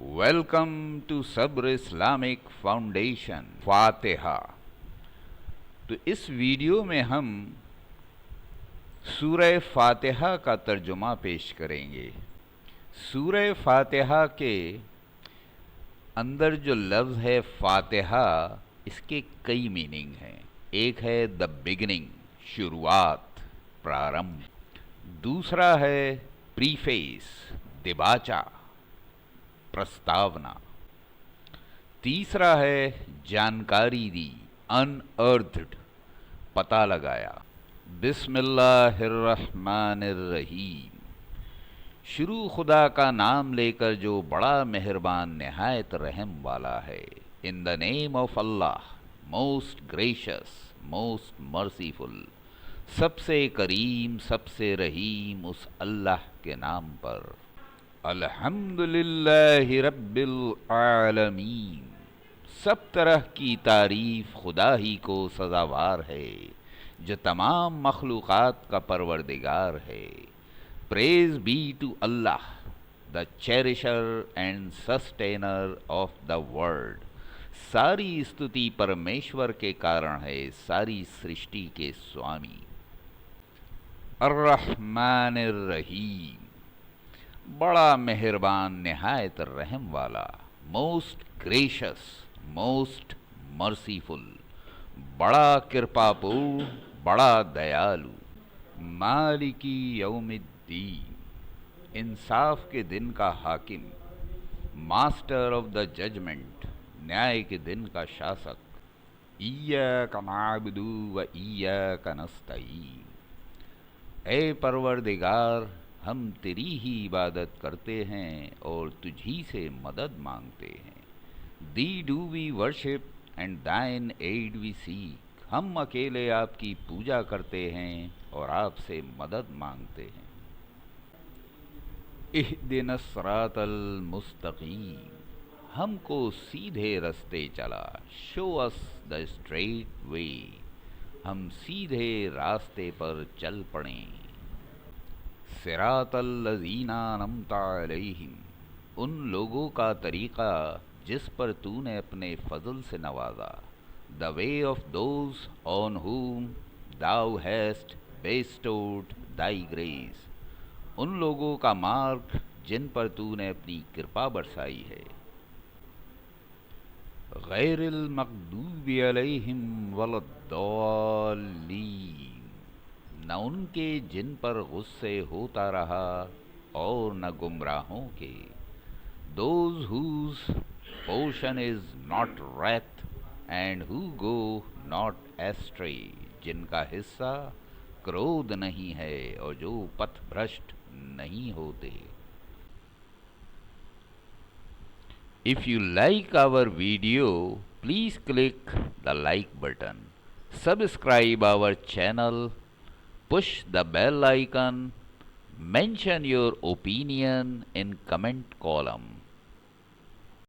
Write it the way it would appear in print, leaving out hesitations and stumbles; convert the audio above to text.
Welcome to صبر Islamic foundation فاتحہ۔ تو اس ویڈیو میں ہم سورہ فاتحہ کا ترجمہ پیش کریں گے۔ سورہ فاتحہ کے اندر جو لفظ ہے فاتحہ، اس کے کئی میننگ ہیں۔ ایک ہے دا بگننگ، شروعات، پرارمبھ۔ دوسرا ہے پریفیس، دباچہ، پرستاونا۔ تیسرا ہے جانکاری دی، ان ارتھڈ، پتہ لگایا۔ بسم اللہ الرحمن الرحیم، شروع خدا کا نام لے کر جو بڑا مہربان نہایت رحم والا ہے۔ In the name of Allah, most gracious, most merciful, سب سے کریم، سب سے رحیم اس اللہ کے نام پر۔ الحمدللہ رب العالمین، سب طرح کی تعریف خدا ہی کو سزاوار ہے جو تمام مخلوقات کا پروردگار ہے۔ Praise be to Allah, the cherisher and sustainer of the world. ساری استتی پرمیشور کے کارن ہے، ساری سرشٹی کے سوامی۔ الرحمن الرحیم، بڑا مہربان نہایت رحم والا۔ موسٹ گریشس، موسٹ مرسیفل، بڑا کرپا پور، بڑا دیالو۔ مالکی یوم الدین، انصاف کے دن کا حاکم۔ Master of the judgment, Nyaya کے دن کا شاسک۔ ایاک نعبد و ایاک نستعین، اے پروردگار ہم تیری ہی عبادت کرتے ہیں اور تجھ ہی سے مدد مانگتے ہیں۔ Thee do we worship and thine aid we seek, ہم اکیلے آپ کی پوجا کرتے ہیں اور آپ سے مدد مانگتے ہیں۔ اہدنا الصراط المستقیم، ہم کو سیدھے رستے چلا۔ شو اس دا اسٹریٹ وے، ہم سیدھے راستے پر چل پڑیں۔ صراط الذین انعمت علیہم، ان لوگوں کا طریقہ جس پر تو نے اپنے فضل سے نوازا۔ The way of those on whom thou hast bestowed thy grace، ان لوگوں کا مارگ جن پر تو نے اپنی کرپا برسائی ہے۔ غیر المغضوب علیہم ولا الضالین، نہ ان کے جن پر غصے ہوتا رہا اور نہ گمراہوں کے۔ Those whose portion is not wrath and who go not astray، جن کا حصہ کرودھ نہیں ہے اور جو پتھ بھرشٹ نہیں ہوتے۔ If you like our video, please click the like button, subscribe our channel, push the bell icon, mention your opinion in comment column.